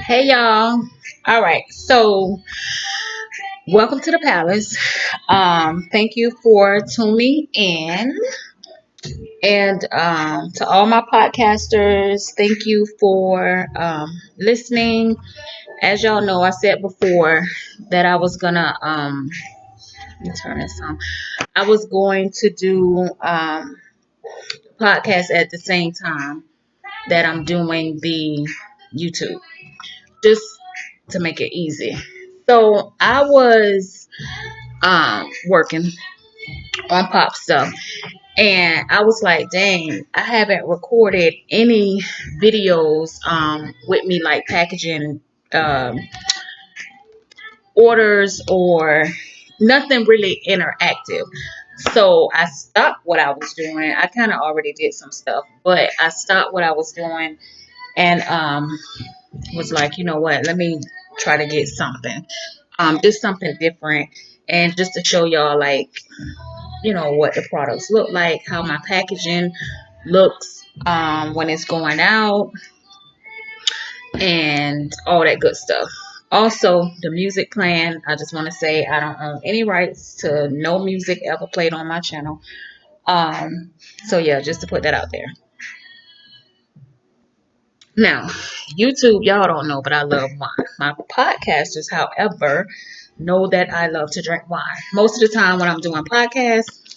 Hey y'all. All right. So, welcome to the palace. Thank you for tuning in. And to all my podcasters, thank you for listening. As y'all know, I said before that I was gonna let me turn this on. I was going to do podcast at the same time that I'm doing the YouTube, just to make it easy. So I was working on pop stuff, and I was like, dang, I haven't recorded any videos with me, like packaging um orders or nothing really interactive. So I stopped what I was doing. I kind of already did some stuff, but I stopped what I was doing and was like, you know what, let me try to get something, just something different, and just to show y'all, like, what the products look like, how my packaging looks when it's going out, and all that good stuff. Also, the music playing, I just want to say I don't own any rights to no music ever played on my channel. Um, so yeah, just to put that out there. Now, YouTube, y'all don't know, but I love wine. My podcasters, however, know that I love to drink wine. Most of the time when I'm doing podcasts,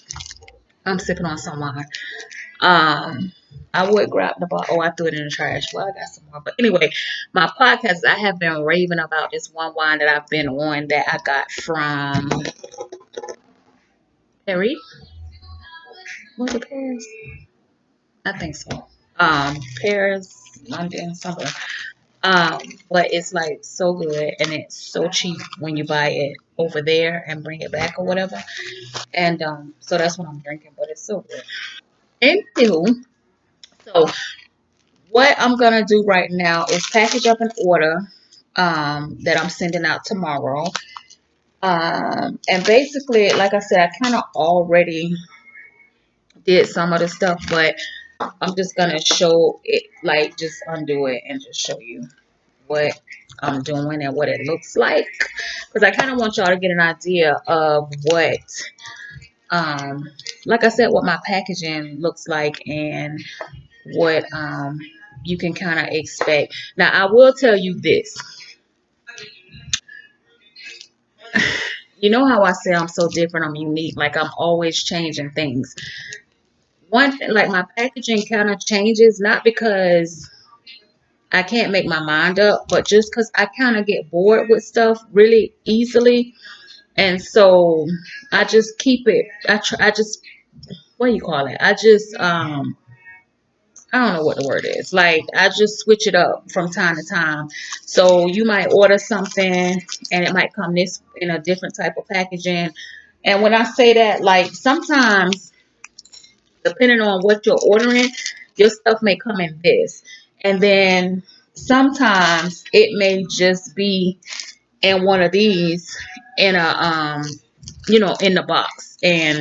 I'm sipping on some wine. Um, I would grab the bottle. Oh, I threw it in the trash. Well, I got some more. But anyway, my podcast, I have been raving about this one wine that I've been on that I got from Paris. Was it Paris? I think so. Paris, London, somewhere. Um, but it's like so good and it's so cheap when you buy it over there and bring it back or whatever. And so that's what I'm drinking, but it's so good. Anywho, so what I'm gonna do right now is package up an order that I'm sending out tomorrow. And basically, like I said, I kind of already did some of the stuff, but I'm just gonna show it, like just undo it and just show you what I'm doing and what it looks like. Because I kind of want y'all to get an idea of what, um, like I said, what my packaging looks like and what you can kind of expect. Now, I will tell you this. You know how I say I'm so different, I'm unique, like I'm always changing things. One thing, like my packaging kind of changes, not because I can't make my mind up, but just because I kind of get bored with stuff really easily. And so I just keep it, I just, what do you call it? I don't know what the word is. Like, I just switch it up from time to time. So you might order something and it might come this in a different type of packaging. And when I say that, like sometimes, depending on what you're ordering, your stuff may come in this. And then sometimes it may just be in one of these in a in the box, and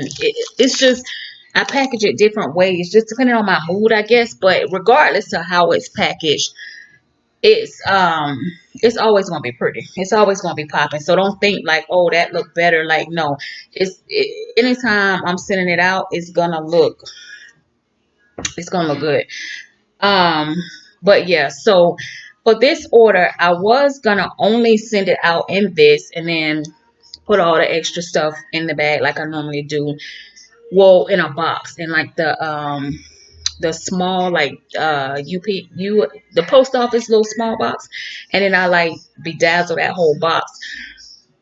it's just I package it different ways just depending on my mood, I guess. But regardless of how it's packaged, it's it's always gonna be pretty, it's always gonna be popping. So don't think like, oh, that looked better. Like, no, anytime I'm sending it out, it's gonna look good. um but yeah, so for this order, I was gonna only send it out in this and then put all the extra stuff in the bag like I normally do. Well, in a box, in like the small, like the post office little small box, and then I like bedazzle that whole box.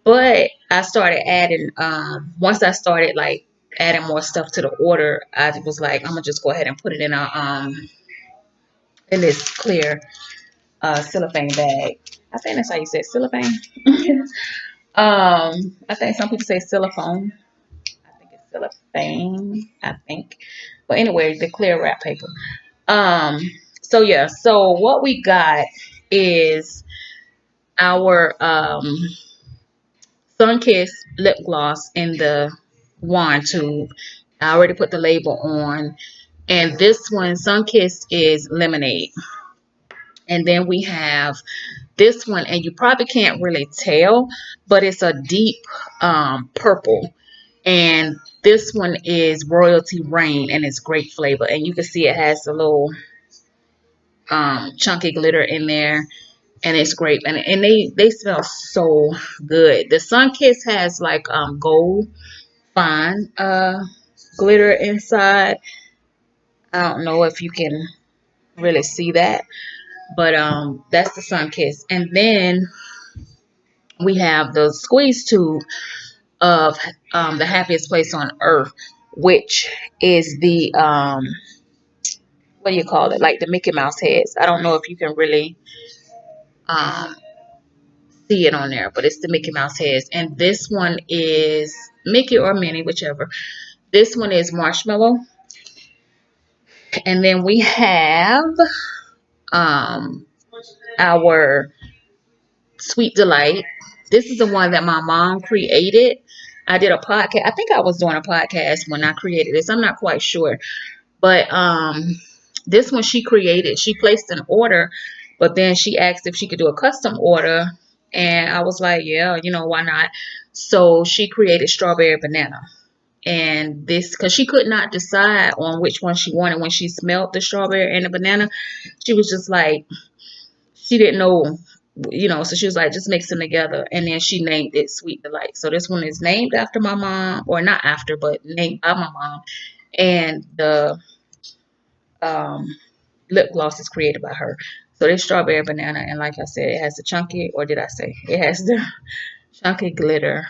But I started adding once I started like adding more stuff to the order, I was like, I'm gonna just go ahead and put it in this clear cellophane bag. I think that's how you say it, cellophane. I think some people say cellophane. I think it's cellophane, I think. But anyway, the clear wrap paper. Um, so yeah, so what we got is our Sun lip gloss in the wand tube. I already put the label on. And this one, Sunkissed, is lemonade. And then we have this one, and you probably can't really tell, but it's a deep purple. And this one is Royalty Rain, and it's great flavor. And you can see it has a little chunky glitter in there, and it's great. And they smell so good. The Sun Kiss has like gold fine glitter inside. I don't know if you can really see that, but that's the Sun Kiss. And then we have the squeeze tube of the Happiest Place on Earth, which is the what do you call it, like the Mickey Mouse heads. I don't know if you can really um see it on there, but it's the Mickey Mouse heads. And this one is Mickey or Minnie, whichever. This one is marshmallow. And then we have um our Sweet Delight. This is the one that my mom created. I did a podcast. I think I was doing a podcast when I created this. I'm not quite sure. But this one she created. She placed an order, but then she asked if she could do a custom order. And I was like, yeah, why not? So she created strawberry banana. And this, because she could not decide on which one she wanted when she smelled the strawberry and the banana. She was just like, she didn't know, so she was like, just mix them together. And then she named it Sweet Delight. So this one is named after my mom, or not after, but named by my mom. And the um, lip gloss is created by her. So this strawberry banana, and like I said, it has the chunky, or did I say it has the chunky glitter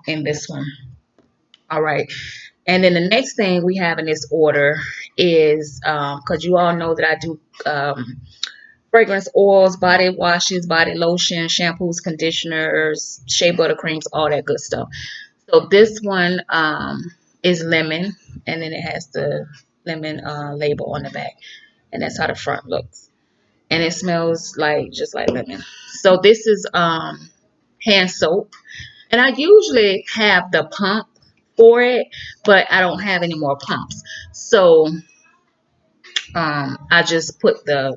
in this one. All right. And then the next thing we have in this order is, because you all know that I do fragrance oils, body washes, body lotion, shampoos, conditioners, shea butter creams, all that good stuff. So this one is lemon, and then it has the lemon label on the back, and that's how the front looks. And it smells like just like lemon. So this is hand soap, and I usually have the pump for it, but I don't have any more pumps. So I just put the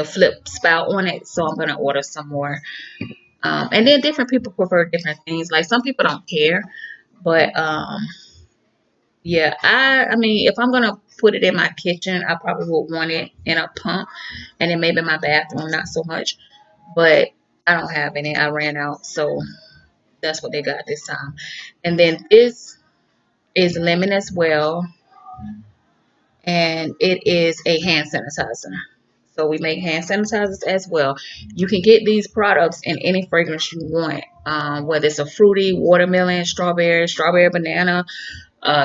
flip spout on it. So I'm gonna order some more. And then different people prefer different things. Like some people don't care, but yeah, I mean, if I'm gonna put it in my kitchen, I probably would want it in a pump, and then maybe in my bathroom, not so much. But I don't have any. I ran out, so that's what they got this time. And then this is lemon as well, and it is a hand sanitizer. So we make hand sanitizers as well. You can get these products in any fragrance you want, whether it's a fruity, watermelon, strawberry banana,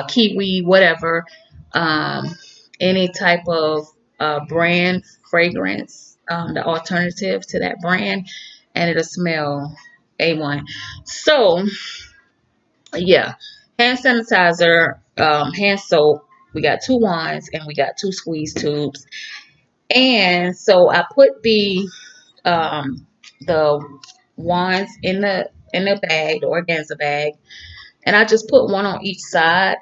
kiwi, whatever. Um, any type of brand fragrance, the alternative to that brand, and it'll smell A1. So yeah, hand sanitizer, hand soap. We got 2 wands and we got 2 squeeze tubes. And so I put the wands in the bag, the organza bag, and I just put one on each side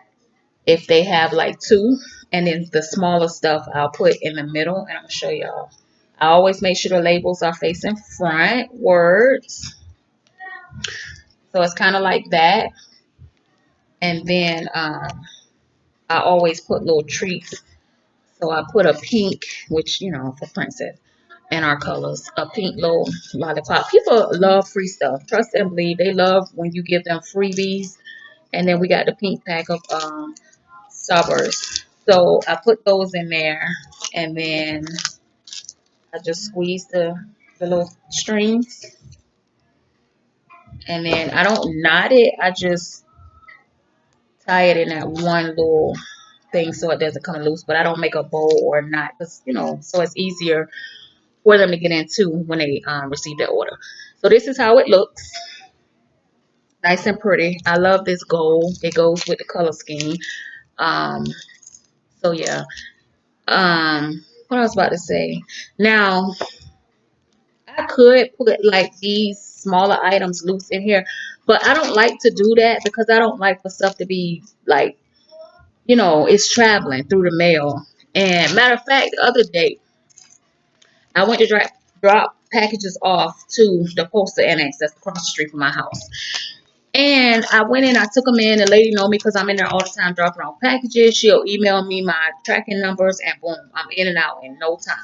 if they have like 2, and then the smaller stuff I'll put in the middle, and I'm gonna show y'all. I always make sure the labels are facing front words, so it's kind of like that. And then I always put little treats. So I put a pink, which for princess, and our colors, a pink little lollipop. People love free stuff. Trust and believe. They love when you give them freebies. And then we got the pink pack of Starburst. So I put those in there, and then I just squeeze the little strings, and then I don't knot it. I just tie it in that one little thing so it doesn't come loose. But I don't make a bow or knot, because so it's easier for them to get into when they receive their order. So this is how it looks. Nice and pretty. I love this gold. It goes with the color scheme. Um, so yeah. What I was about to say. Now, I could put like these smaller items loose in here, but I don't like to do that because I don't like for stuff to be like, it's traveling through the mail. And matter of fact, the other day I went to drop packages off to the postal annex that's across the street from my house. And I went in, I took them in. The lady know me because I'm in there all the time dropping off packages. She'll email me my tracking numbers, and boom, I'm in and out in no time.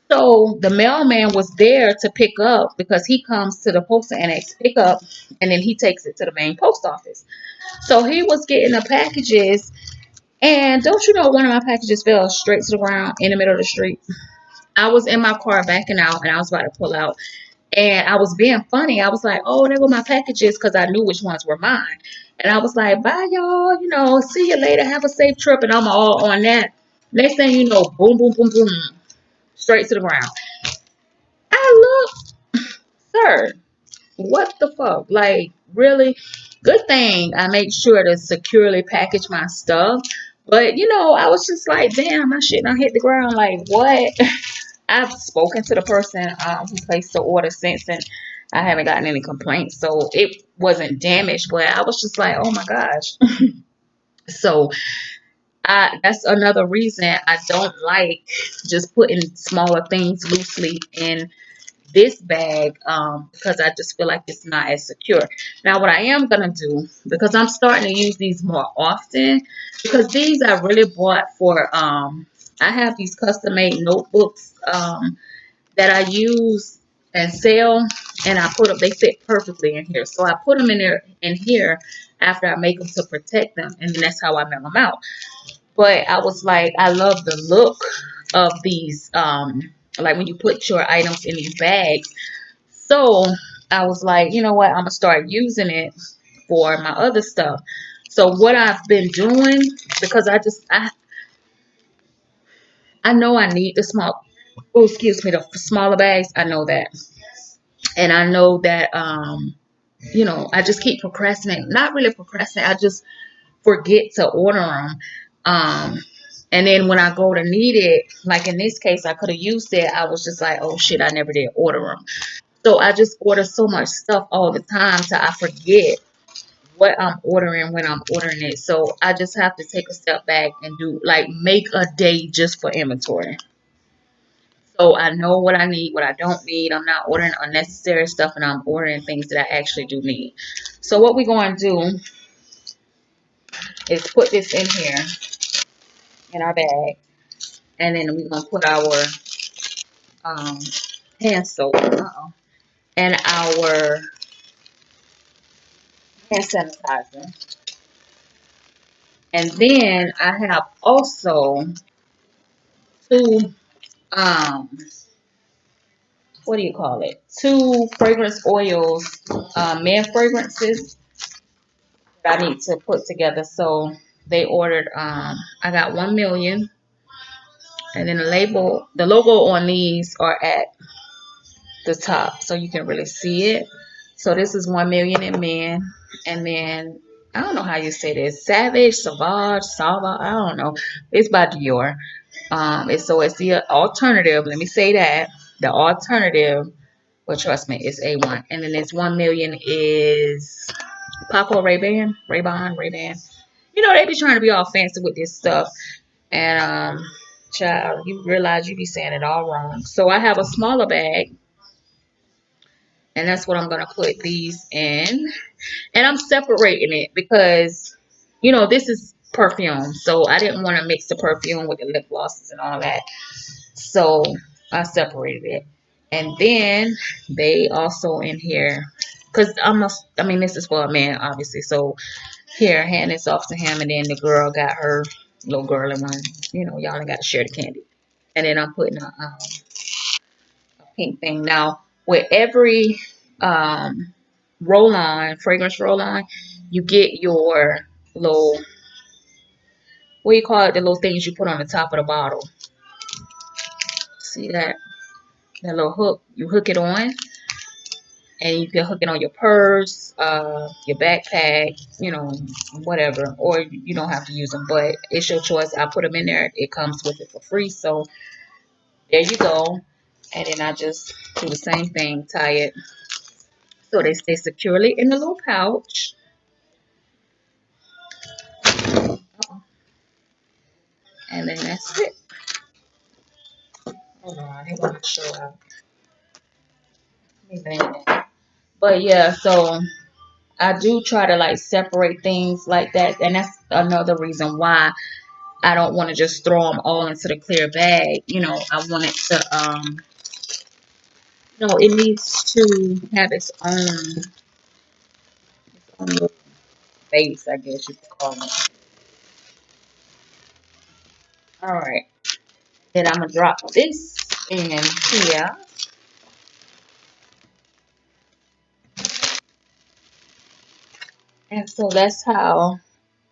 So the mailman was there to pick up because he comes to the postal annex pick up, and then he takes it to the main post office. So he was getting the packages, and don't you know, one of my packages fell straight to the ground in the middle of the street. I was in my car backing out, and I was about to pull out. And I was being funny. I was like, oh, there go my packages, because I knew which ones were mine. And I was like, bye, y'all. See you later. Have a safe trip. And I'm all on that. Next thing you know, boom, boom, boom, boom, straight to the ground. I look, sir, what the fuck? Like, really? Good thing I made sure to securely package my stuff. But, I was just like, damn, my shit done hit the ground. Like, what? I've spoken to the person who placed the order since, and I haven't gotten any complaints. So it wasn't damaged, but I was just like, oh my gosh. So that's another reason I don't like just putting smaller things loosely in this bag, because I just feel like it's not as secure. Now, what I am gonna do, because I'm starting to use these more often, because these I really bought for I have these custom made notebooks that I use and sell, and I put them. They fit perfectly in here, so I put them in here after I make them to protect them, and then that's how I mail them out. But I was like, I love the look of these, like when you put your items in these bags. So I was like, you know what? I'm gonna start using it for my other stuff. So what I've been doing, because I know I need the small, oh excuse me, the smaller bags. I know that. And I know that I just keep procrastinating. Not really procrastinating. I just forget to order them. And then when I go to need it, like in this case, I could have used it. I was just like, oh shit, I never did order them. So I just order so much stuff all the time till I forget what I'm ordering when I'm ordering it. So I just have to take a step back and do like make a day just for inventory. So I know what I need, what I don't need. I'm not ordering unnecessary stuff, and I'm ordering things that I actually do need. So what we're going to do is put this in here in our bag, and then we're going to put our um, hand soap and our hand sanitizer. And then I have also two, um, what do you call it? Two fragrance oils, men fragrances that I need to put together. So they ordered, I got 1 million, and then the logo on these are at the top, so you can really see it. So this is 1 million in men, and then I don't know how you say this, Sava, I don't know. It's by Dior. It's the alternative. Let me say that the alternative. Well, trust me, it's A1, and then this 1 million is Paco Ray-Ban. They be trying to be all fancy with this stuff. And child, you realize you be saying it all wrong. So I have a smaller bag, and that's what I'm gonna put these in. And I'm separating it because this is perfume. So I didn't want to mix the perfume with the lip glosses and all that. So I separated it. And then they also in here, because this is for a man, obviously. So here, hand this off to him, and then the girl got her little girly one. Y'all ain't got to share the candy. And then I'm putting a pink thing. Now, with every roll-on, fragrance roll-on, you get your little, what do you call it? The little things you put on the top of the bottle. See that? That little hook. You hook it on, and you can hook it on your purse, your backpack, whatever. Or you don't have to use them, but it's your choice. I put them in there. It comes with it for free. So there you go. And then I just do the same thing, tie it so they stay securely in the little pouch. And then that's it. Hold on, I didn't want to show out. Leave it in there. But yeah, so I do try to like separate things like that, and that's another reason why I don't want to just throw them all into the clear bag. You know, I want it to, no, it needs to have its own little base, I guess you could call it. All right, then I'm gonna drop this in here, and so that's how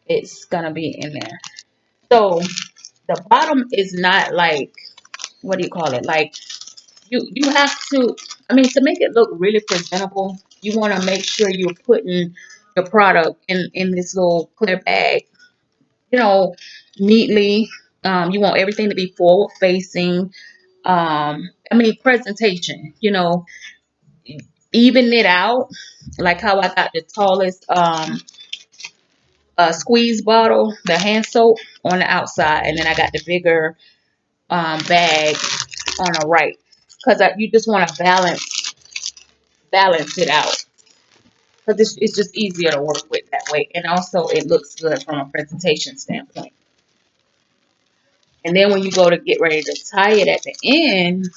it's gonna be in there. So the bottom is not like, what do you call it? Like you have to. I mean, to make it look really presentable, you want to make sure you're putting your product in this little clear bag, you know, neatly. You want everything to be forward facing. I mean, presentation. You know, even it out, like how I got the tallest squeeze bottle, the hand soap on the outside, and then I got the bigger bag on the right, because you just want to balance it out, because it's just easier to work with that way, and also it looks good from a presentation standpoint. And then when you go to get ready to tie it at the end,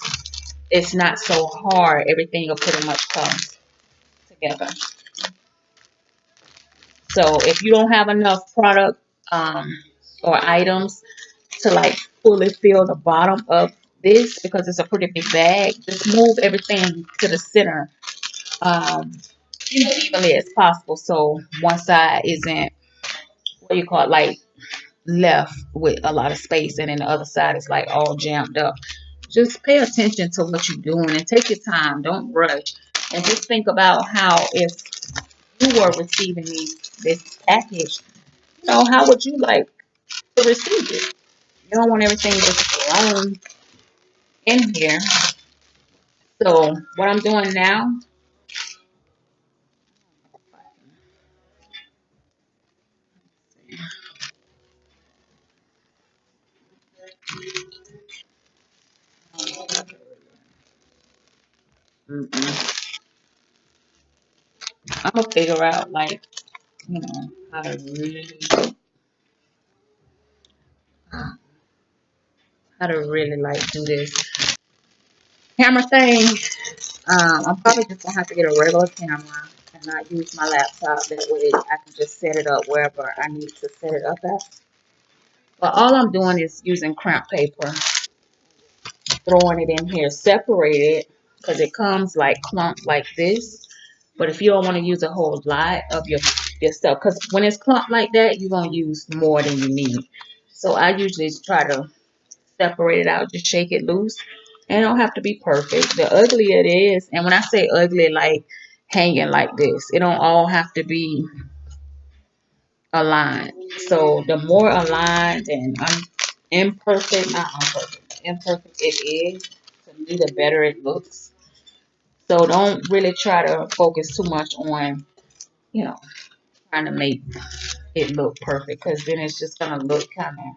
it's not so hard. Everything will pretty much come together. So if you don't have enough product or items to like fully fill the bottom of this, because it's a pretty big bag, just move everything to the center, um, evenly as possible, so one side isn't, what do you call it, like left with a lot of space, and then the other side is like all jammed up. Just pay attention to what you're doing and take your time. Don't rush. And just think about how, if you were receiving this package, how would you like to receive it? You don't want everything just thrown in here. So what I'm doing now, I'm gonna figure out like, how to really, like do this camera thing. I'm probably just gonna have to get a regular camera and not use my laptop. That way I can just set it up wherever I need to set it up at. But all I'm doing is using cramp paper, throwing it in here, separated, because it comes like clumped like this. But if you don't want to use a whole lot of your stuff, because when it's clumped like that, you're gonna use more than you need. So I usually try to separate it out, just shake it loose. And it don't have to be perfect. The uglier it is, and when I say ugly, like hanging like this, it don't all have to be aligned. So the more aligned and imperfect, not imperfect, imperfect it is, to me, the better it looks. So don't really try to focus too much on, you know, trying to make it look perfect, because then it's just gonna look kind of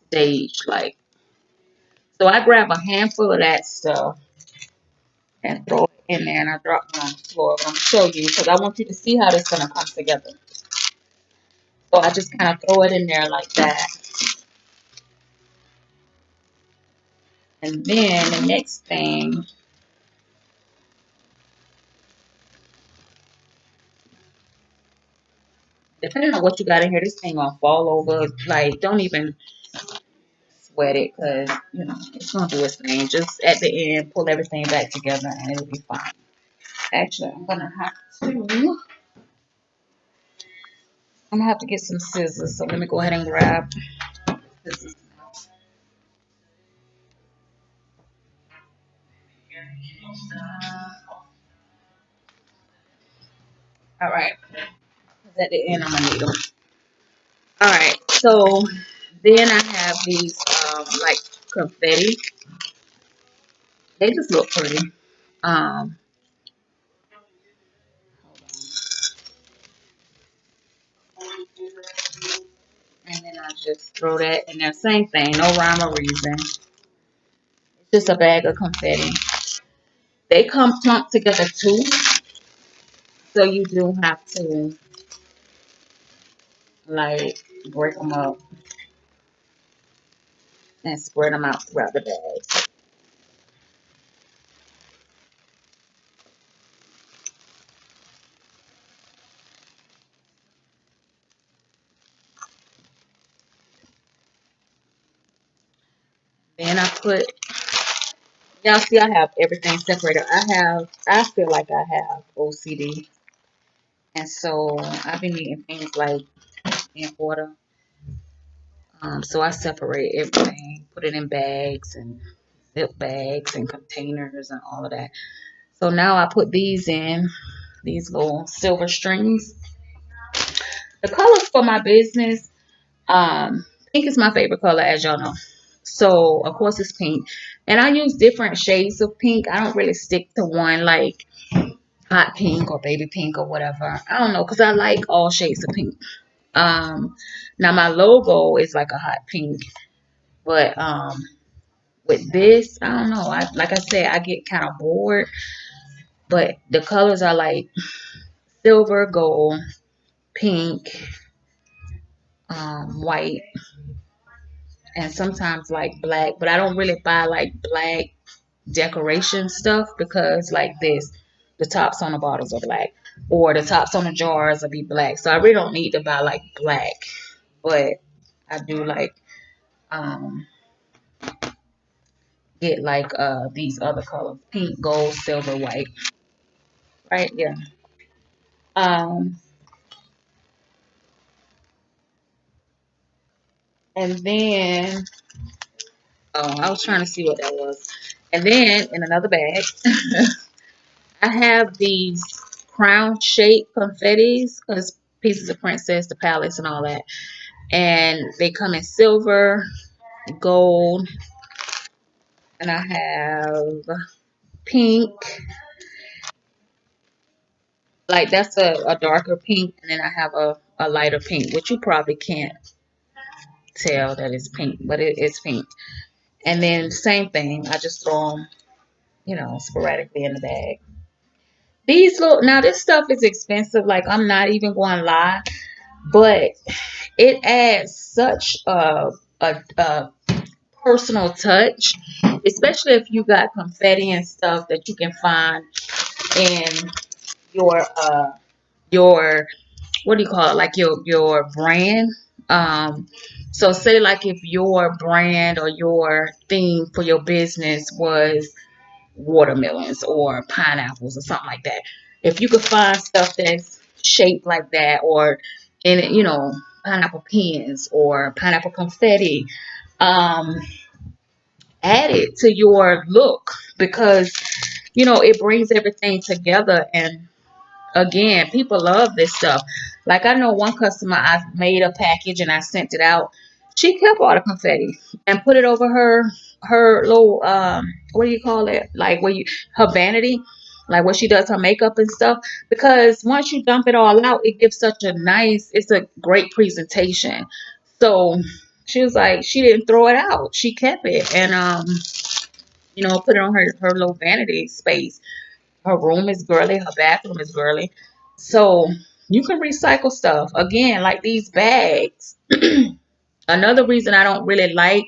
staged like. So I grab a handful of that stuff and throw it in there, and I drop it on the floor. I'm gonna show you because I want you to see how this is gonna come together. So I just kind of throw it in there like that, and then the next thing, depending on what you got in here, this thing gonna fall over. Like, don't even sweat it, because it's gonna do its thing. Just at the end, pull everything back together, and it'll be fine. Actually, I'm gonna have to get some scissors. So let me go ahead and grab scissors. All right, 'cause at the end I'm gonna need them. All right, so then I have these like confetti. They just look pretty. Um, and then I just throw that in there. Same thing, no rhyme or reason. It's just a bag of confetti. They come clumped together too, so you do have to like break them up and spread them out throughout the bag. Then I put, y'all see I have everything separated. I feel like I have OCD. And so I've been eating things like in order. So I separate everything, put it in bags and zip bags and containers and all of that. So now I put these in, these little silver strings. The colors for my business, pink is my favorite color, as y'all know. So of course it's pink. And I use different shades of pink. I don't really stick to one like hot pink or baby pink or whatever. I don't know, because I like all shades of pink. Um, Now my logo is like a hot pink, but with this, I don't know. I like I said, I get kind of bored, but the colors are like silver, gold, pink, white, and sometimes like black. But I don't really buy like black decoration stuff because like this, the tops on the bottles are black, or the tops on the jars will be black. So I really don't need to buy like black, but I do like um get like these other colors: pink, gold, silver, white. Right? Yeah. Um and then I was trying to see what that was. And then in another bag, I have these crown shaped confettis because pieces of princess, the palace, and all that. And they come in silver, gold, and I have pink. Like that's a darker pink, and then I have a lighter pink, which you probably can't tell that it's pink, but it's pink. And then same thing, I just throw them, sporadically in the bag. These little now this stuff is expensive. Like I'm not even going to lie, but it adds such a personal touch, especially if you got confetti and stuff that you can find in your what do you call it, like your brand. So say like if your brand or your theme for your business was watermelons or pineapples or something like that, if you could find stuff that's shaped like that, or in pineapple pins or pineapple confetti, um add it to your look, because it brings everything together. And again, people love this stuff. Like I know one customer, I made a package and I sent it out. She kept all the confetti and put it over her little what do you call it? Like where you her vanity, like where she does her makeup and stuff. Because once you dump it all out, it gives such a nice, it's a great presentation. So she was like, she didn't throw it out. She kept it and put it on her little vanity space. Her room is girly. Her bathroom is girly. So you can recycle stuff. Again, like these bags. Another reason I don't really like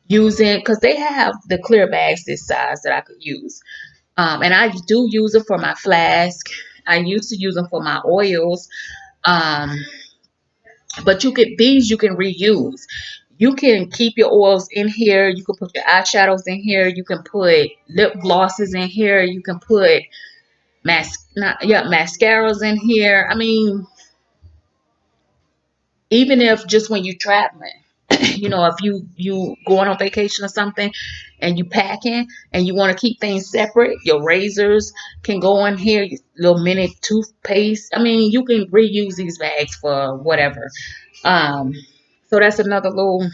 using, because they have the clear bags this size that I could use. And I do use them for my flask. I used to use them for my oils. Um, but you can reuse. You can keep your oils in here. You can put your eyeshadows in here. You can put lip glosses in here. You can put mascaras in here. I mean, even if just when you traveling, if you going on vacation or something, and you packing and you want to keep things separate, your razors can go in here. Your little mini toothpaste. I mean, you can reuse these bags for whatever. Um, so that's another little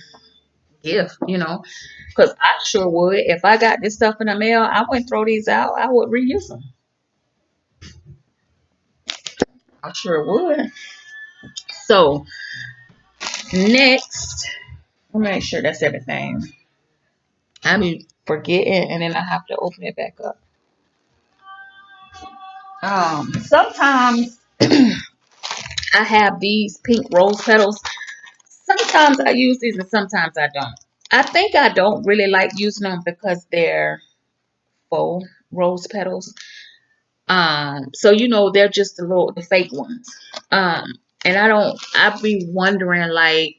gift, because I sure would. If I got this stuff in the mail, I wouldn't throw these out. I would reuse them. I sure would. So next, let me make sure that's everything. I be forgetting, and then I have to open it back up. Sometimes I have these pink rose petals. Sometimes I use these and sometimes I don't. I think I don't really like using them because they're faux rose petals. So they're just the fake ones. Um, and I'd be wondering like,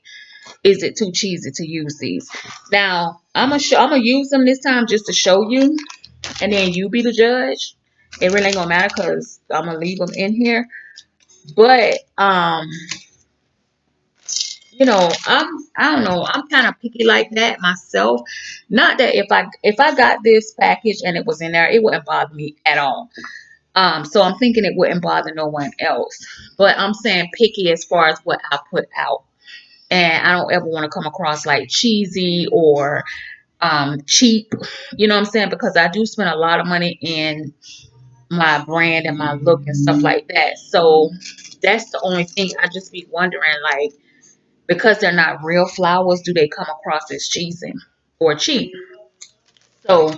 is it too cheesy to use these? Now I'm gonna use them this time just to show you, and then you be the judge. It really ain't gonna matter because I'm gonna leave them in here. But I don't know. I'm kind of picky like that myself. Not that if I got this package and it was in there, it wouldn't bother me at all. So I'm thinking it wouldn't bother no one else. But I'm saying picky as far as what I put out. And I don't ever want to come across like cheesy or cheap. You know what I'm saying? Because I do spend a lot of money in my brand and my look and stuff like that. So that's the only thing. I just be wondering like, because they're not real flowers, do they come across as cheesy or cheap? So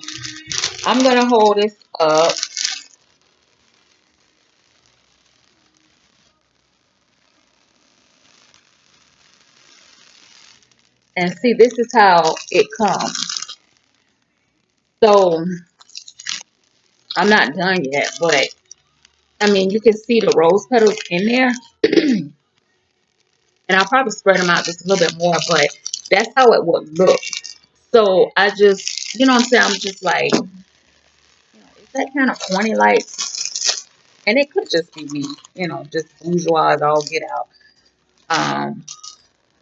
I'm gonna hold this up and see. This is how it comes. So I'm not done yet, but I mean you can see the rose petals in there, and I'll probably spread them out just a little bit more. But that's how it would look. So I just, what I'm saying, I'm just like, is that kind of corny? Like, and it could just be me, just bourgeois as all get out. Um,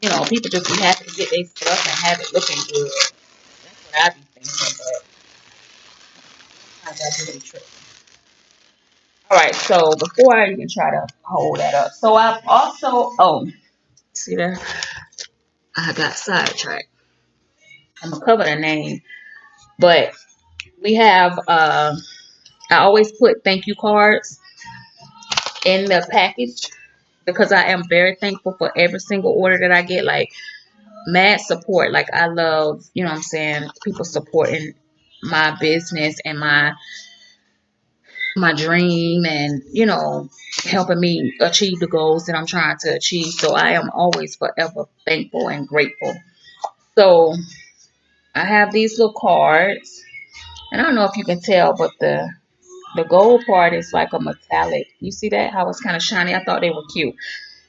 people just be happy to get their stuff and have it looking good. That's what I be thinking, but I got really tricky. All right, so before I even try to hold that up, so I've also, see there, I got sidetracked. I'm gonna cover the name, but we have, I always put thank you cards in the package because I am very thankful for every single order that I get. Like, mad support. Like, I love, what I'm saying, people supporting my business and my dream and helping me achieve the goals that I'm trying to achieve. So I am always forever thankful and grateful. So I have these little cards, and I don't know if you can tell, but the gold part is like a metallic. You see that? How it's kind of shiny. I thought they were cute.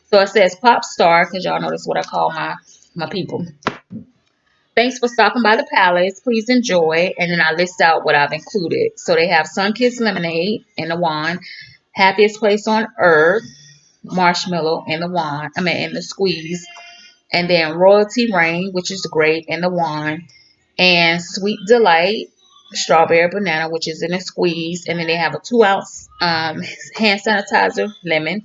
So it says pop star, because y'all know that's what I call my people. Thanks for stopping by the palace. Please enjoy. And then I list out what I've included. So they have Sunkissed Lemonade in the wand, Happiest Place on Earth, Marshmallow in the wand, in the squeeze, and then Royalty Rain, which is great, in the wand, and Sweet Delight, Strawberry Banana, which is in the squeeze, and then they have a 2 ounce hand sanitizer lemon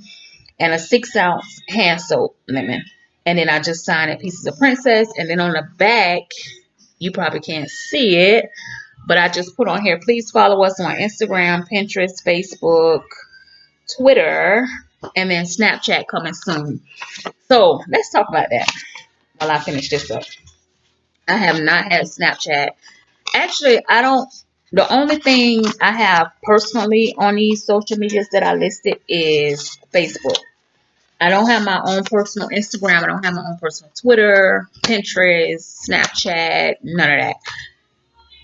and a 6 ounce hand soap lemon. And then I just signed it Pieces of Princess, and then on the back, you probably can't see it, but I just put on here, please follow us on Instagram, Pinterest, Facebook, Twitter, and then Snapchat coming soon. So let's talk about that while I finish this up. I have not had Snapchat. Actually, I don't. The only thing I have personally on these social medias that I listed is Facebook. I don't have my own personal Instagram. I don't have my own personal Twitter, Pinterest, Snapchat, none of that.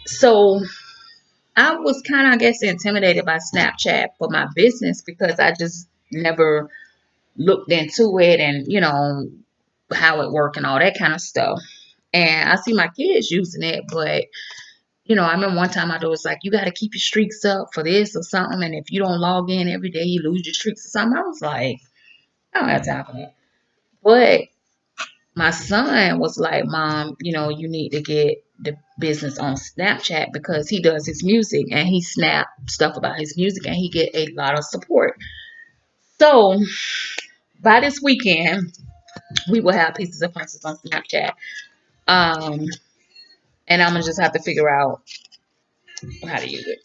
So I was kind of, I guess, intimidated by Snapchat for my business because I just never looked into it and, how it worked and all that kind of stuff. And I see my kids using it, but, I remember one time I was like, you got to keep your streaks up for this or something. And if you don't log in every day, you lose your streaks or something. I was like, I don't have time for that. But my son was like, Mom, you need to get the business on Snapchat because he does his music and he snap stuff about his music and he get a lot of support. So by this weekend, we will have Pieces of Princess on Snapchat. Um, and I'm gonna just have to figure out how to use it.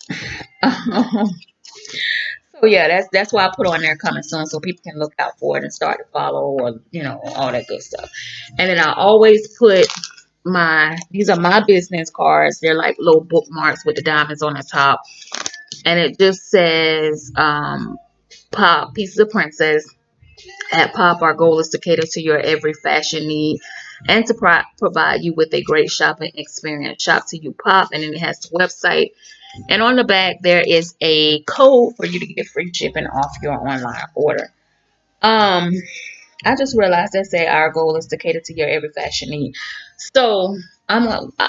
So yeah, that's why I put on there coming soon so people can look out for it and start to follow or all that good stuff. And then I always put these are my business cards. They're like little bookmarks with the diamonds on the top. and it just says Pop Pieces of Princess. At Pop, our goal is to cater to your every fashion need and to provide you with a great shopping experience. Shop to you Pop, and then it has the website. And on the back, there is a code for you to get free shipping off your online order. Um, I just realized that say our goal is to cater to your every fashion need. So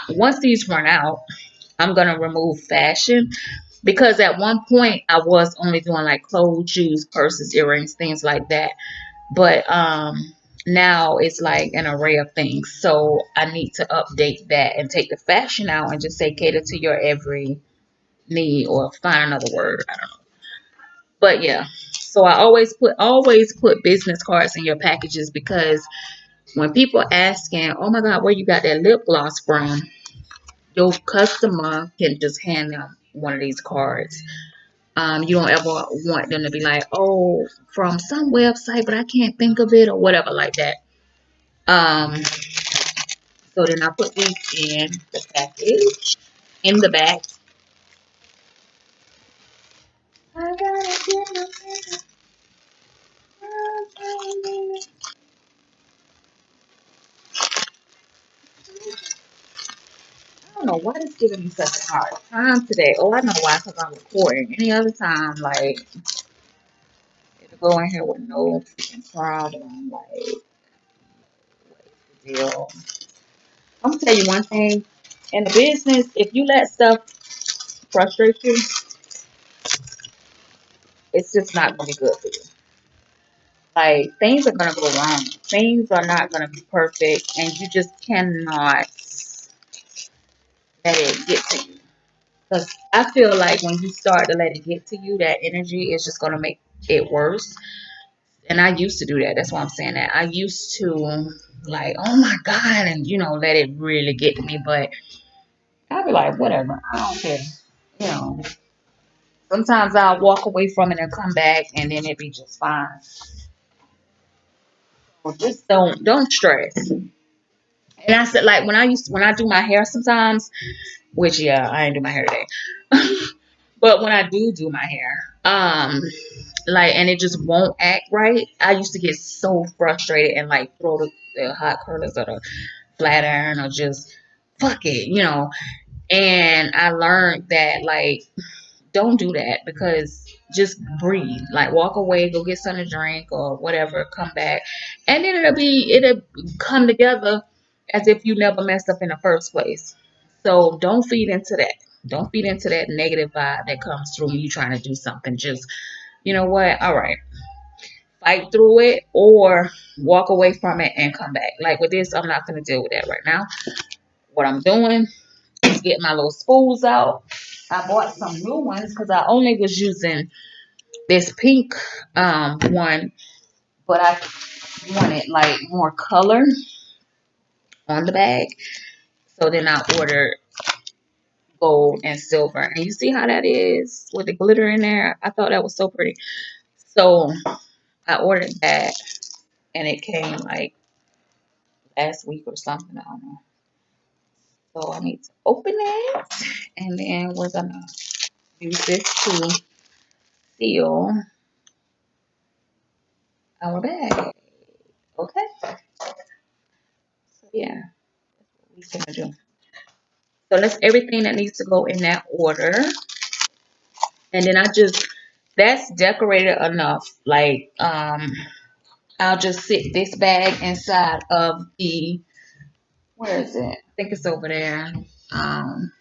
once these run out, I'm gonna remove fashion because at one point I was only doing like clothes, shoes, purses, earrings, things like that. But now it's like an array of things. So I need to update that and take the fashion out and just say cater to your every need or find another word. I don't know. But yeah. So I always put business cards in your packages because when people asking, oh my God, where you got that lip gloss from? Your customer can just hand them one of these cards. You don't ever want them to be like, oh, from some website, but I can't think of it or whatever like that. Um, so then I put these in the package in the back. I gotta get my I don't know why it's giving me such a hard time today. Oh, I know why, because I'm recording. Any other time, like, it'll go in here with no freaking problem. Like, what's the deal? I'm gonna tell you one thing. In the business, if you let stuff frustrate you, it's just not gonna be good for you. Like, things are gonna go wrong. Things are not gonna be perfect, and you just cannot let it get to you. Because I feel like when you start to let it get to you, that energy is just gonna make it worse. And I used to do that. That's why I'm saying that. I used to like, oh my God, and let it really get to me. But I'll be like, whatever, I don't care. You know, sometimes I'll walk away from it and come back, and then it be just fine. So just don't stress. And I said, like when I do my hair sometimes, which yeah, I ain't do my hair today, but when I do my hair, like and it just won't act right. I used to get so frustrated and like throw the hot curlers or the flat iron or just fuck it. And I learned that like don't do that because just breathe. Like walk away, go get something to drink or whatever, come back. And then it'll come together as if you never messed up in the first place. So don't feed into that. Don't feed into that negative vibe that comes through when you trying to do something. Just you know what? All right. Fight through it or walk away from it and come back. Like with this, I'm not gonna deal with that right now. What I'm doing is get my little spools out. I bought some new ones because I only was using this pink one, but I wanted like more color on the bag. So then I ordered gold and silver. And you see how that is with the glitter in there? I thought that was so pretty. So I ordered that and it came like last week or something. I don't know. So I need to open it and then we're gonna use this to seal our bag. Okay. So yeah, we gonna do. So that's everything that needs to go in that order. And then that's decorated enough. Like, I'll just sit this bag inside of where is it? I think it's over there. Um,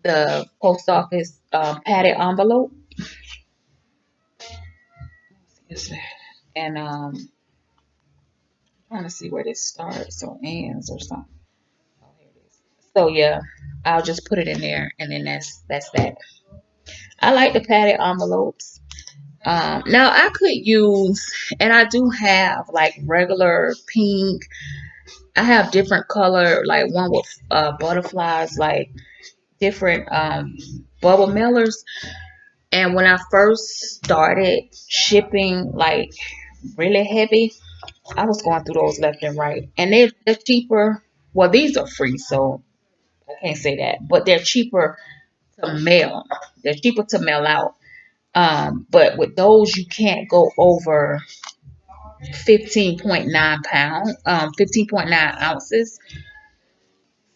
the post office padded envelope. Is that? And trying to see where this starts or ends or something. Oh, here it is. So yeah, I'll just put it in there, and then that's that. I like the padded envelopes. Now I could use, and I do have like regular pink. I have different color, like one with butterflies, like different bubble millers. And when I first started shipping, like really heavy, I was going through those left and right, and they're cheaper. Well, these are free, so I can't say that, but they're cheaper to mail. They're cheaper to mail out. But with those, you can't go over 15.9 pounds, 15.9 ounces.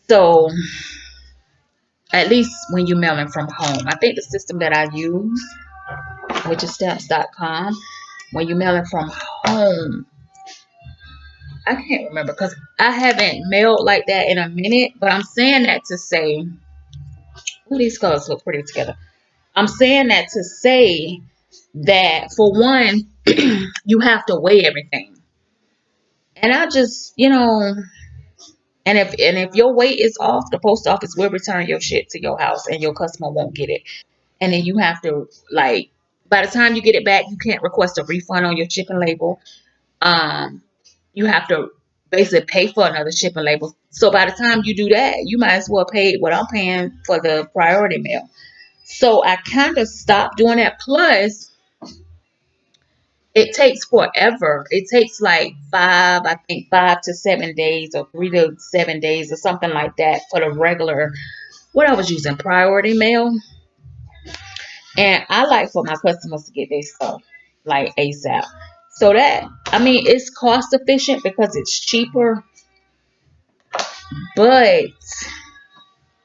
So at least when you're mailing from home, I think the system that I use, which is stamps.com, when you're mailing from home, I can't remember because I haven't mailed like that in a minute. But I'm saying that to say, oh, these colors look pretty together. I'm saying that to say that for one, you have to weigh everything. And I just, and if your weight is off, the post office will return your shit to your house and your customer won't get it. And then you have to, like, by the time you get it back, you can't request a refund on your shipping label. Um, you have to basically pay for another shipping label. So by the time you do that, you might as well pay what I'm paying for the priority mail. So I kind of stopped doing that. Plus, it takes forever. It takes like I think 5 to 7 days or 3 to 7 days or something like that for the regular, what I was using, priority mail. And I like for my customers to get their stuff like ASAP. So that, I mean, it's cost efficient because it's cheaper, but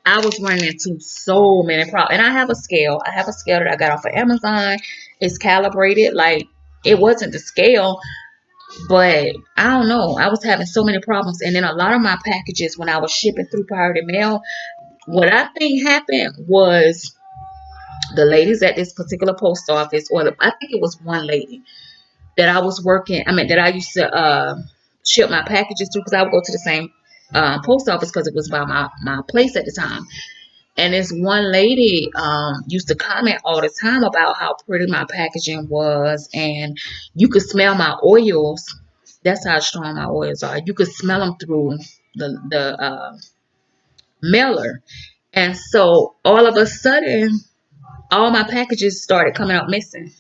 I was running into so many problems. And I have a scale. I have a scale that I got off of Amazon. It's calibrated. Like, it wasn't the scale, but I don't know. I was having so many problems. And then a lot of my packages, when I was shipping through priority mail, what I think happened was the ladies at this particular post office, I think it was one lady that I was working, I mean, that I used to ship my packages to because I would go to the same post office because it was by my place at the time. And this one lady used to comment all the time about how pretty my packaging was, and you could smell my oils. That's how strong my oils are. You could smell them through the mailer. And so all of a sudden, all my packages started coming out missing.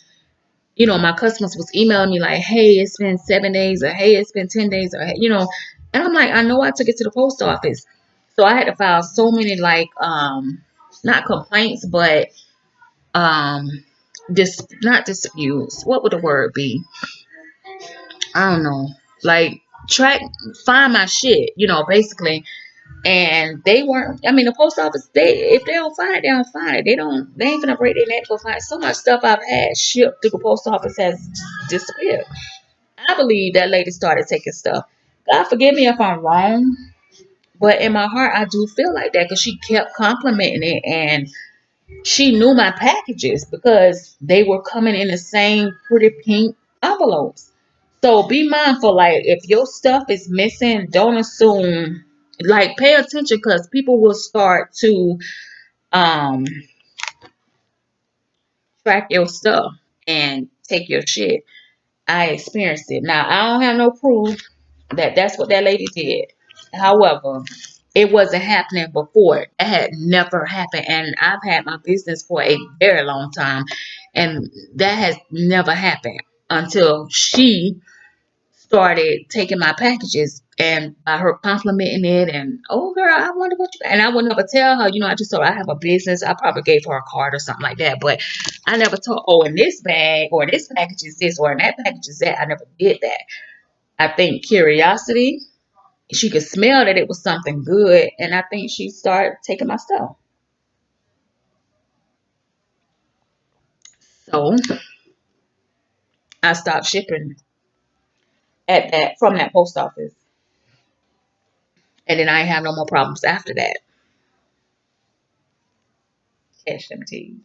My customers was emailing me like, hey, it's been 7 days, or hey, it's been 10 days, or and I'm like, I know I took it to the post office. So I had to file so many, like, not complaints, but um not disputes. What would the word be? I don't know. Like, track, find my shit, basically. And they weren't, I mean, the post office, if they don't find it, they don't find it. They ain't gonna break their neck to find it. So much stuff I've had shipped through the post office has disappeared. I believe that lady started taking stuff. God forgive me if I'm wrong, but in my heart, I do feel like that because she kept complimenting it, and she knew my packages because they were coming in the same pretty pink envelopes. So be mindful, like, if your stuff is missing, don't assume, like, pay attention because people will start to um track your stuff and take your shit. I experienced it. Now, I don't have no proof that that's what that lady did. However, it wasn't happening before. It had never happened. And I've had my business for a very long time. And that has never happened until she started taking my packages, and by her complimenting it, and, oh girl, I wonder what you, and I would never tell her, I just told her I have a business. I probably gave her a card or something like that, but I never told, oh, in this bag or this package is this or in that package is that. I never did that. I think curiosity, she could smell that it was something good, and I think she started taking my stuff. So I stopped shipping at that from that post office, and then I ain't have no more problems after that. Catch them teeth.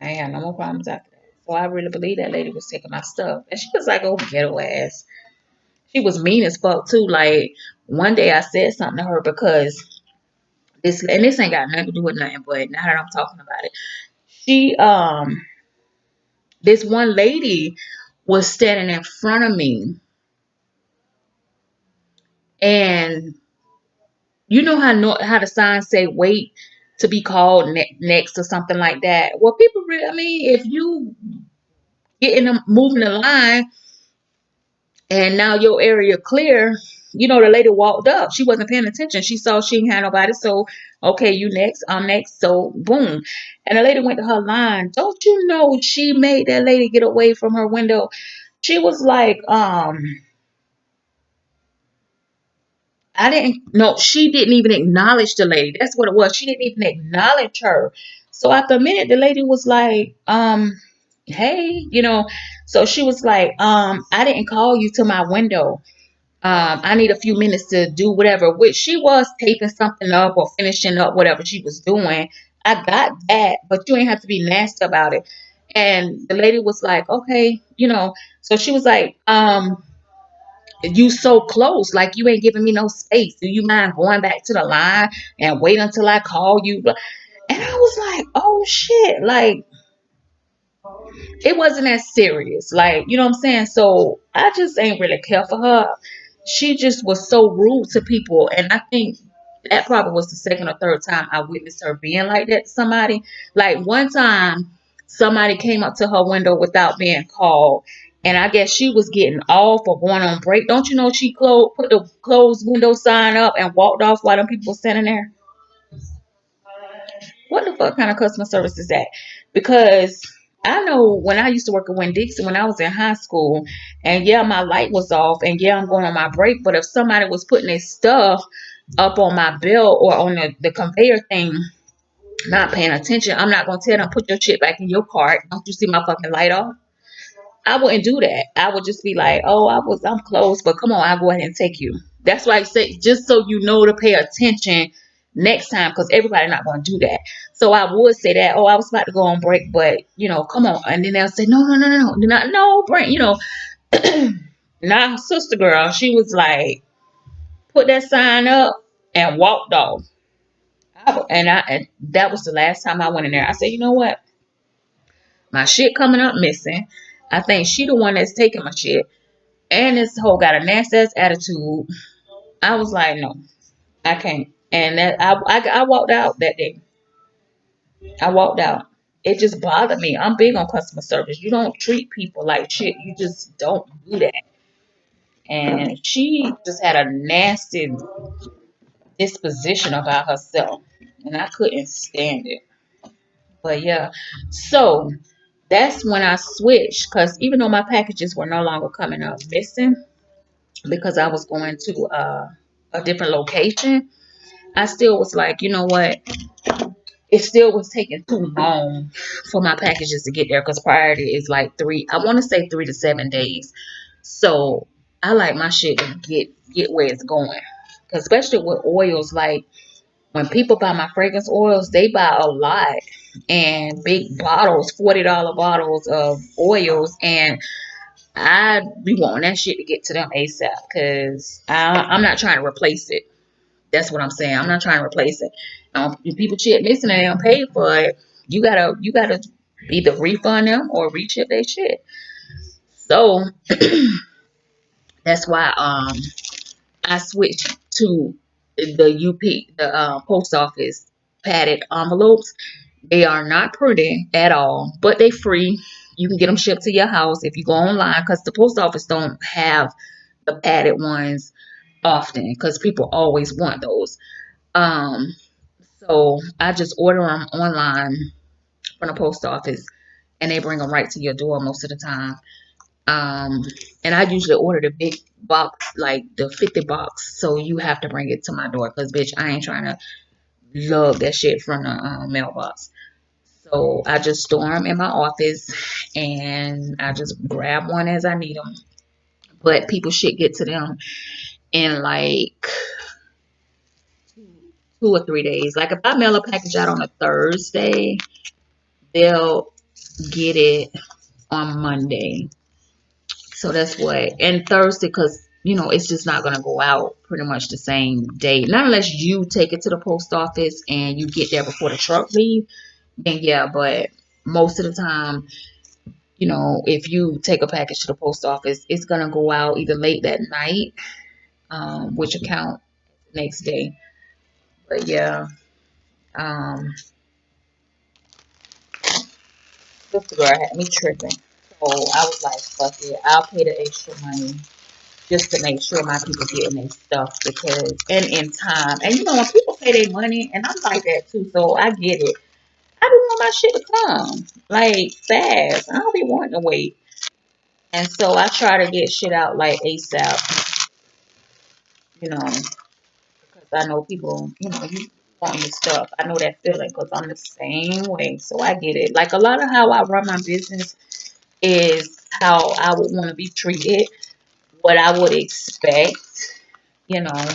I ain't had no more problems after that. So I really believe that lady was taking my stuff. And she was like, oh, ghetto ass. She was mean as fuck too. Like, one day I said something to her because this ain't got nothing to do with nothing, but now that I'm talking about it, she this one lady was standing in front of me, and how the signs say wait to be called next or something like that. Well, people really, I mean, if you get in moving the line and now your area clear, the lady walked up. She wasn't paying attention. She saw she didn't have nobody. So, okay, you next. I'm next. So, boom. And the lady went to her line. Don't you know she made that lady get away from her window? She was like, I didn't no, she didn't even acknowledge the lady. That's what it was. She didn't even acknowledge her. So after a minute, the lady was like, hey, so she was like, I didn't call you to my window. I need a few minutes to do whatever, which she was taping something up or finishing up whatever she was doing. I got that, but you ain't have to be nasty about it. And the lady was like, okay, so she was like, you so close, like you ain't giving me no space. Do you mind going back to the line and wait until I call you? And I was like, oh shit, like it wasn't as serious. Like, you know what I'm saying? So I just ain't really care for her. She just was so rude to people. And I think that probably was the second or third time I witnessed her being like that to somebody. Like one time somebody came up to her window without being called. And I guess she was getting off or going on break. Don't you know she put the closed window sign up and walked off while them people were standing there? What the fuck kind of customer service is that? Because I know when I used to work at Winn-Dixie when I was in high school, and yeah, my light was off, and yeah, I'm going on my break. But if somebody was putting their stuff up on my belt or on the conveyor thing, not paying attention, I'm not gonna tell them put your shit back in your cart. Don't you see my fucking light off? I wouldn't do that. I would just be like, oh, I'm close, but come on, I'll go ahead and take you. That's why I say, just so you know to pay attention next time, because everybody not going to do that. So I would say that, oh, I was about to go on break, but come on. And then they'll say, no, no, no, no, no, no, Brent, now sister girl, she was like, put that sign up and walked off. And that was the last time I went in there. I said, you know what? My shit coming up missing. I think she the one that's taking my shit. And this hoe got a nasty ass attitude. I was like, no, I can't. And that I walked out that day. I walked out. It just bothered me. I'm big on customer service. You don't treat people like shit. You just don't do that. And she just had a nasty disposition about herself. And I couldn't stand it. But yeah. So that's when I switched. Because even though my packages were no longer coming up missing, because I was going to a different location, I still was like, you know what? It still was taking too long for my packages to get there because priority is like I want to say 3 to 7 days. So I like my shit to get where it's going. Cause especially with oils, like when people buy my fragrance oils, they buy a lot and big bottles, $40 bottles of oils, and I be wanting that shit to get to them ASAP because I'm not trying to replace it. That's what I'm saying. I'm not trying to replace it. If people shit missing and they don't pay for it, you gotta either refund them or reship their shit. So that's why I switched to the post office padded envelopes. They are not pretty at all, but they free. You can get them shipped to your house if you go online because the post office don't have the padded ones often because people always want those. Um, so I just order them online from the post office and they bring them right to your door most of the time. Um, and I usually order the big box, like the 50 box. So you have to bring it to my door because, bitch, I ain't trying to lug that shit from the mailbox. So I just store them in my office and I just grab one as I need them. But people should get to them in like 2 or 3 days. Like if I mail a package out on a Thursday, they'll get it on Monday. So that's what, and Thursday, because it's just not gonna go out pretty much the same day. Not unless you take it to the post office and you get there before the truck leave. Then yeah, but most of the time, if you take a package to the post office, it's gonna go out either late that night, which account next day. But yeah, um, this girl had me tripping. So I was like, fuck it, I'll pay the extra money just to make sure my people getting their stuff because and in time. And when people pay their money, and I'm like that too, so I get it. I be want my shit to come like fast. I don't be wanting to wait. And so I try to get shit out like ASAP, because I know people, you want your stuff. I know that feeling because I'm the same way. So I get it. Like a lot of how I run my business is how I would want to be treated, what I would expect, you know.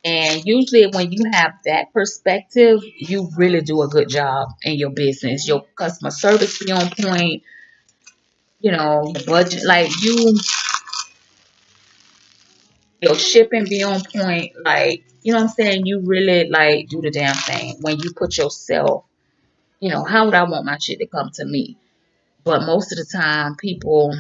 And usually when you have that perspective, you really do a good job in your business. Your customer service be on point, your budget, like your shipping be on point, like, you know what I'm saying? You really like do the damn thing when you put yourself, how would I want my shit to come to me? But most of the time people,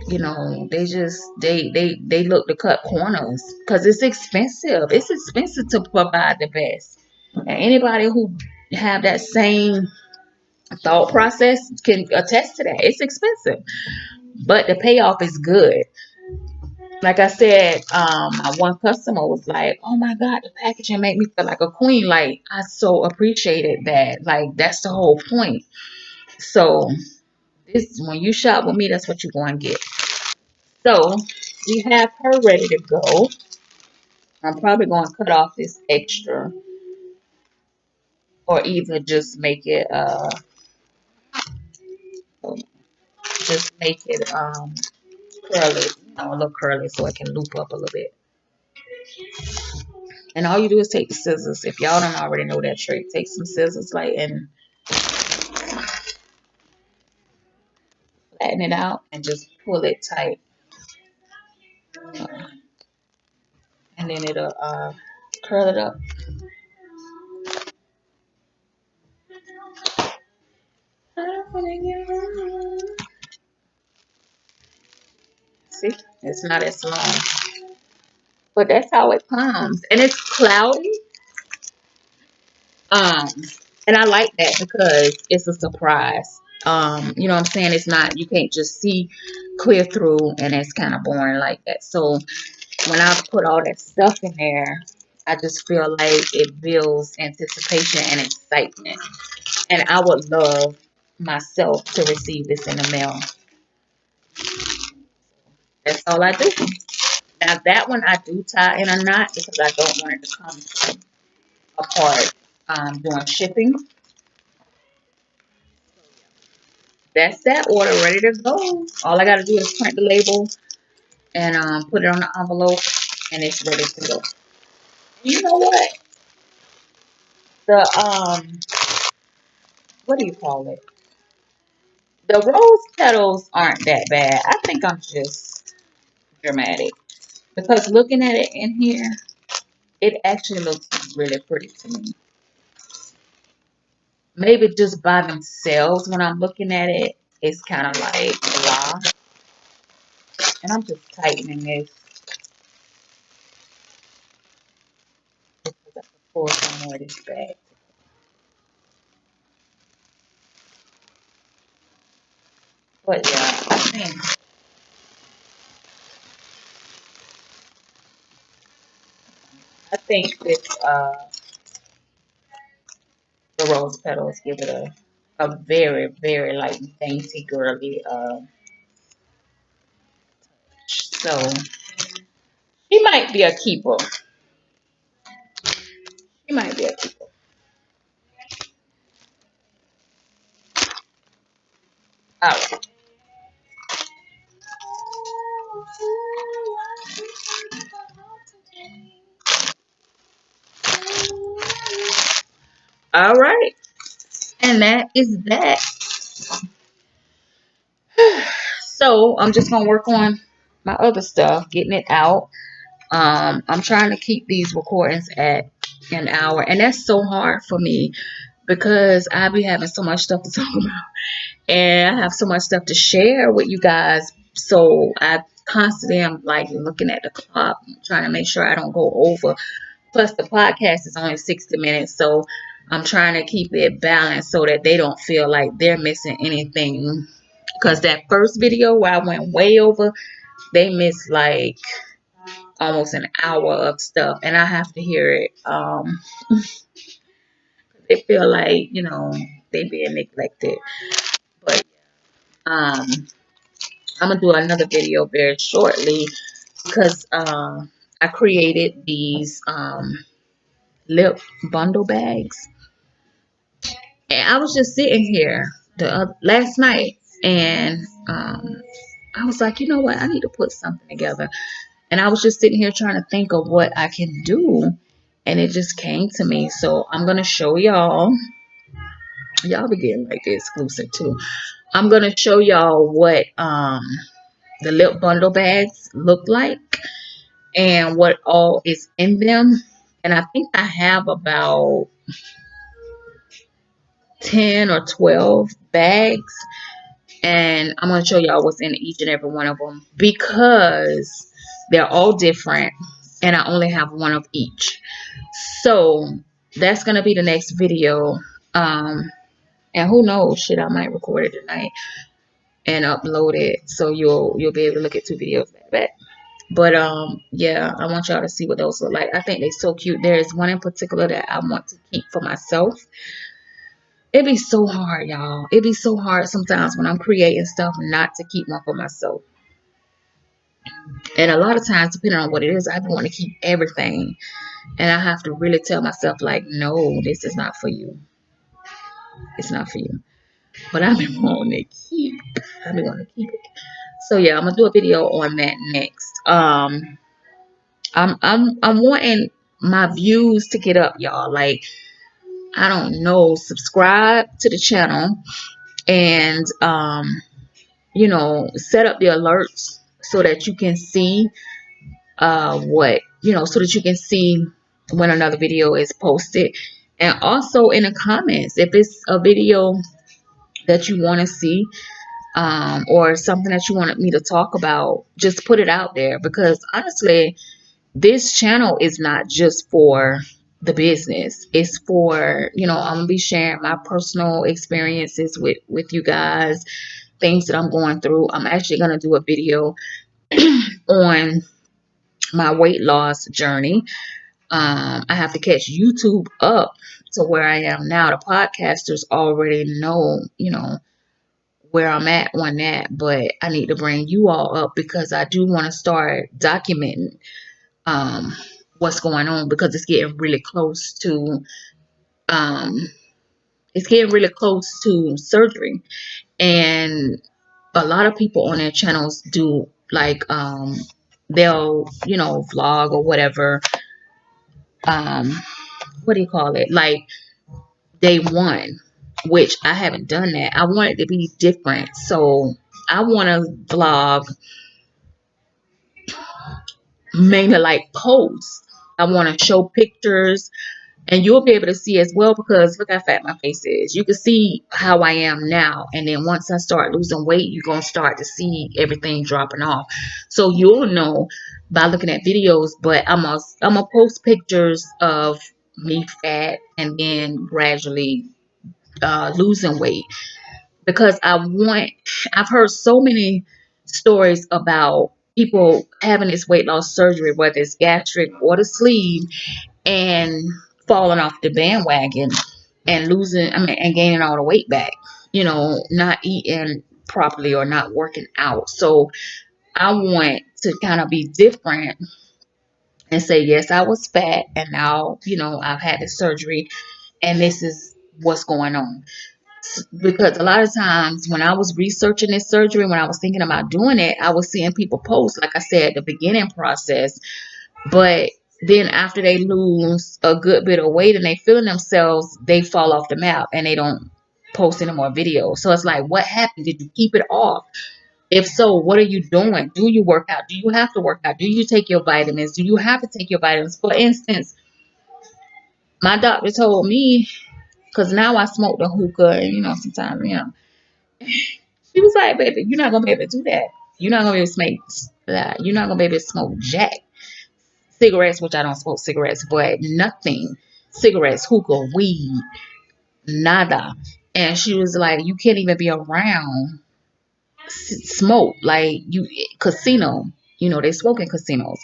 they just they look to cut corners because it's expensive. It's expensive to provide the best. And anybody who have that same thought process can attest to that. It's expensive, but the payoff is good. Like I said, my one customer was like, "Oh my God, the packaging made me feel like a queen." Like I so appreciated that. Like that's the whole point. So this when you shop with me, that's what you're going to get. So we have her ready to go. I'm probably going to cut off this extra, or either just make it curly, a little curly, so it can loop up a little bit. And all you do is take the scissors. If y'all don't already know that trick, take some scissors, like, and flatten it out, and just pull it tight, and then it'll curl it up. See, it's not as long, but that's how it comes, and it's cloudy. Um, and I like that because it's a surprise. You know what I'm saying? It's not, you can't just see clear through, and it's kind of boring like that. So when I put all that stuff in there, I just feel like it builds anticipation and excitement. And I would love myself to receive this in the mail. That's all I do. Now that one I do tie in a knot because I don't want it to come apart during shipping. That's that order ready to go. All I got to do is print the label and put it on the envelope, and it's ready to go. You know what? The what do you call it? The rose petals aren't that bad. I think I'm just dramatic because looking at it in here, it actually looks really pretty to me. Maybe just by themselves when I'm looking at it, it's kind of like blah. And I'm just tightening this because I can pull some more of this back. But yeah, I think this the rose petals give it a very, very like dainty girly so she might be a keeper. She might be a keeper. All right. All right. And that is that. So I'm just gonna work on my other stuff, getting it out. I'm trying to keep these recordings at an hour, and that's so hard for me because I be having so much stuff to talk about, and I have so much stuff to share with you guys. So I constantly am like looking at the clock, trying to make sure I don't go over. Plus, the podcast is only 60 minutes, so I'm trying to keep it balanced so that they don't feel like they're missing anything Because that first video where I went way over, they missed like almost an hour of stuff, and I have to hear it. They feel like, they being neglected. But I'm gonna do another video very shortly because I created these lip bundle bags, and I was just sitting here the last night, and I was like, you know what, I need to put something together. And I was just sitting here trying to think of what I can do, and it just came to me. So I'm gonna show y'all. Y'all be getting like the exclusive too. I'm gonna show y'all what the lip bundle bags look like and what all is in them. And I think I have about 10 or 12 bags, and I'm going to show y'all what's in each and every one of them because they're all different and I only have one of each. So that's going to be the next video. And who knows, shit, I might record it tonight and upload it so you'll be able to look at 2 videos back to back. But yeah, I want y'all to see what those look like. I think they're so cute. There is one in particular that I want to keep for myself. It be so hard, y'all. It be so hard sometimes when I'm creating stuff not to keep one for myself. And a lot of times, depending on what it is, I want to keep everything. And I have to really tell myself, like, no, this is not for you. It's not for you. But I've been wanting to keep. I've been wanting to keep it. So yeah, I'm gonna do a video on that next. I'm wanting my views to get up, y'all. Like, I don't know, subscribe to the channel and set up the alerts so that you can see so that you can see when another video is posted. And also in the comments, if it's a video that you want to see, or something that you wanted me to talk about, just put it out there, because honestly, this channel is not just for the business. It's for, I'm gonna be sharing my personal experiences with you guys, things that I'm going through. I'm actually gonna do a video on my weight loss journey. I have to catch YouTube up to where I am now. The podcasters already know, where I'm at on that, but I need to bring you all up because I do want to start documenting what's going on, because it's getting really close to surgery. And a lot of people on their channels do like they'll vlog or whatever, um what do you call it, like day one, which I haven't done that. I want it to be different, so I want to vlog mainly like posts. I want to show pictures, and you'll be able to see as well, because look how fat my face is. You can see how I am now, and then once I start losing weight, you're gonna start to see everything dropping off. So you'll know by looking at videos. But I'm gonna post pictures of me fat and then gradually losing weight, because I've heard so many stories about people having this weight loss surgery, whether it's gastric or the sleeve, and falling off the bandwagon and and gaining all the weight back, not eating properly or not working out. So I want to kind of be different and say, yes, I was fat, and now, I've had this surgery, and this is what's going on. Because a lot of times when I was researching this surgery, when I was thinking about doing it, I was seeing people post, like I said, the beginning process, but then after they lose a good bit of weight and they feeling themselves, they fall off the map and they don't post any more videos. So it's like, what happened? Did you keep it off? If so, what are you doing? Do you work out? Do you have to work out? Do you take your vitamins? Do you have to take your vitamins? For instance, my doctor told me, because now I smoke the hookah, and sometimes, she was like, baby, you're not gonna be able to do that. You're not gonna be able to smoke that. You're not gonna be able to smoke jack. Cigarettes, which I don't smoke cigarettes, but nothing. Cigarettes, hookah, weed, nada. And she was like, you can't even be around smoke like you casino. You know they smoke in casinos.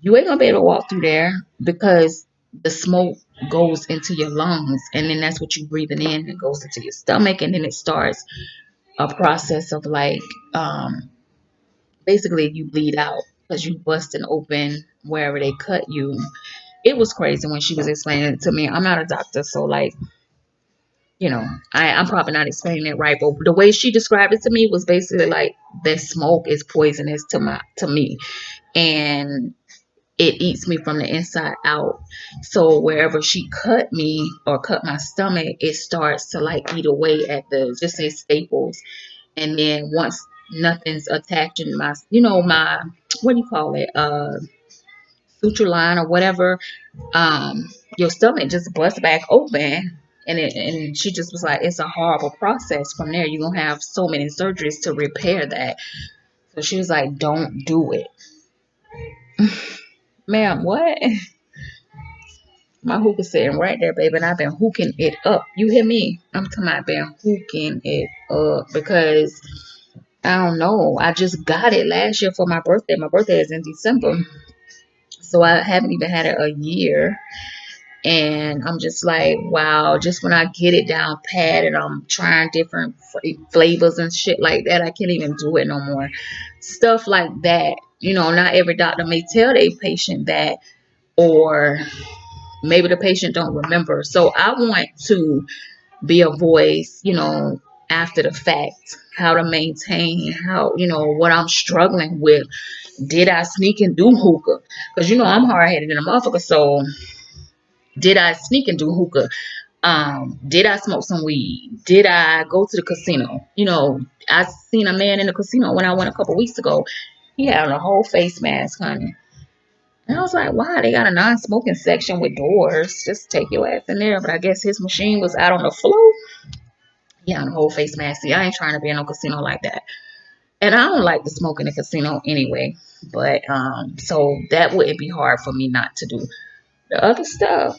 You ain't gonna be able to walk through there because the smoke goes into your lungs, and then that's what you breathing in. It goes into your stomach, and then it starts a process of like basically you bleed out because you busting open wherever they cut you. It was crazy when she was explaining it to me. I'm not a doctor, so like, you know, I'm probably not explaining it right, but the way she described it to me was basically like this smoke is poisonous to me, and it eats me from the inside out. So wherever she cut me or cut my stomach, it starts to like eat away at the just say staples, and then once nothing's attaching my, you know, my what do you call it, suture line or whatever, um, your stomach just busts back open. And she just was like, it's a horrible process from there. You're gonna have so many surgeries to repair that. So she was like, don't do it. Ma'am, what? My hookah sitting right there, baby, and I've been hooking it up. You hear me? I'm talking about been hooking it up because I don't know. I just got it last year for my birthday. My birthday is in December. So I haven't even had it a year. And I'm just like, wow, just when I get it down pat and I'm trying different flavors and shit like that, I can't even do it no more. Stuff like that. You know, not every doctor may tell their patient that, or maybe the patient don't remember. So I want to be a voice, you know, after the fact, how to maintain, how, you know, what I'm struggling with. Did I sneak and do hookah? Because, you know, I'm hard headed in a motherfucker. So did I sneak and do hookah? Did I smoke some weed? Did I go to the casino? You know, I seen a man in the casino when I went a couple weeks ago. He had on a whole face mask, honey. And I was like, wow, they got a non-smoking section with doors. Just take your ass in there. But I guess his machine was out on the floor. Yeah, on a whole face mask. See, I ain't trying to be in no casino like that. And I don't like to smoke in a casino anyway. But so that wouldn't be hard for me not to do. The other stuff,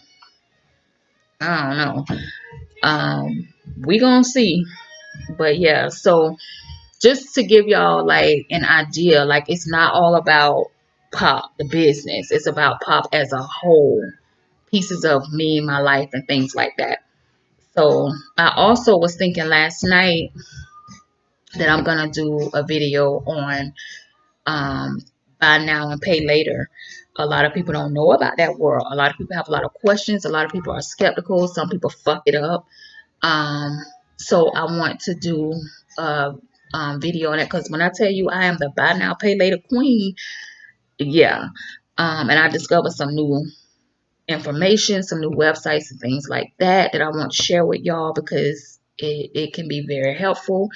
I don't know. We gonna see. But yeah, so just to give y'all like an idea, like it's not all about pop, the business. It's about pop as a whole. Pieces of me, my life, and things like that. So I also was thinking last night that I'm gonna do a video on um, buy now and pay later. A lot of people don't know about that world. A lot of people have a lot of questions. A lot of people are skeptical. Some people fuck it up. Um, so I want to do a video on it because when I tell you I am the buy now pay later queen, yeah. And I discovered some new information, some new websites and things like that that I want to share with y'all because it can be very helpful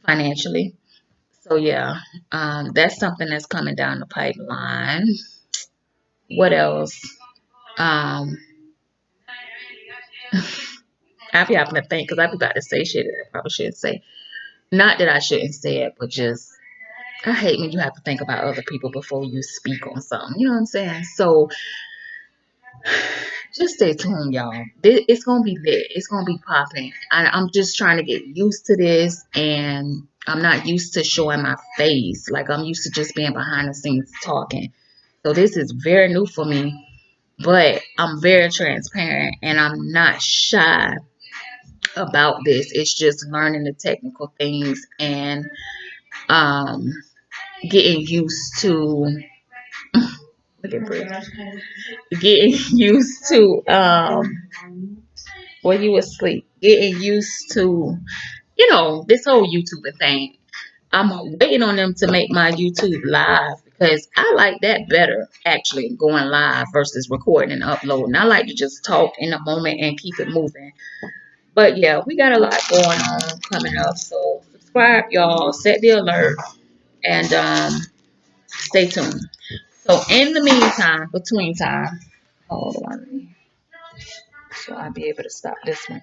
financially. So yeah, that's something that's coming down the pipeline. What else? Um, I be having to think because I be about to say shit that I probably shouldn't say. Not that I shouldn't say it, but just I hate when you have to think about other people before you speak on something. You know what I'm saying? So just stay tuned, y'all. It's gonna be lit. It's gonna be popping. I'm just trying to get used to this, and I'm not used to showing my face. Like I'm used to just being behind the scenes talking. So this is very new for me, but I'm very transparent, and I'm not shy about this. It's just learning the technical things and um getting used to. Look at Bridge. Getting used to when you asleep, getting used to, you know, this whole YouTube thing. I'm waiting on them to make my YouTube live because I like that better, actually, going live versus recording and uploading. I like to just talk in the moment and keep it moving. But yeah, we got a lot going on coming up. So subscribe, y'all, set the alert, and stay tuned. So in the meantime, between time, hold on, so I'll be able to stop this one.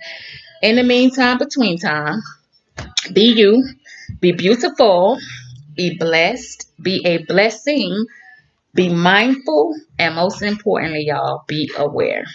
In the meantime, between time, be you, be beautiful, be blessed, be a blessing, be mindful, and most importantly, y'all, be aware.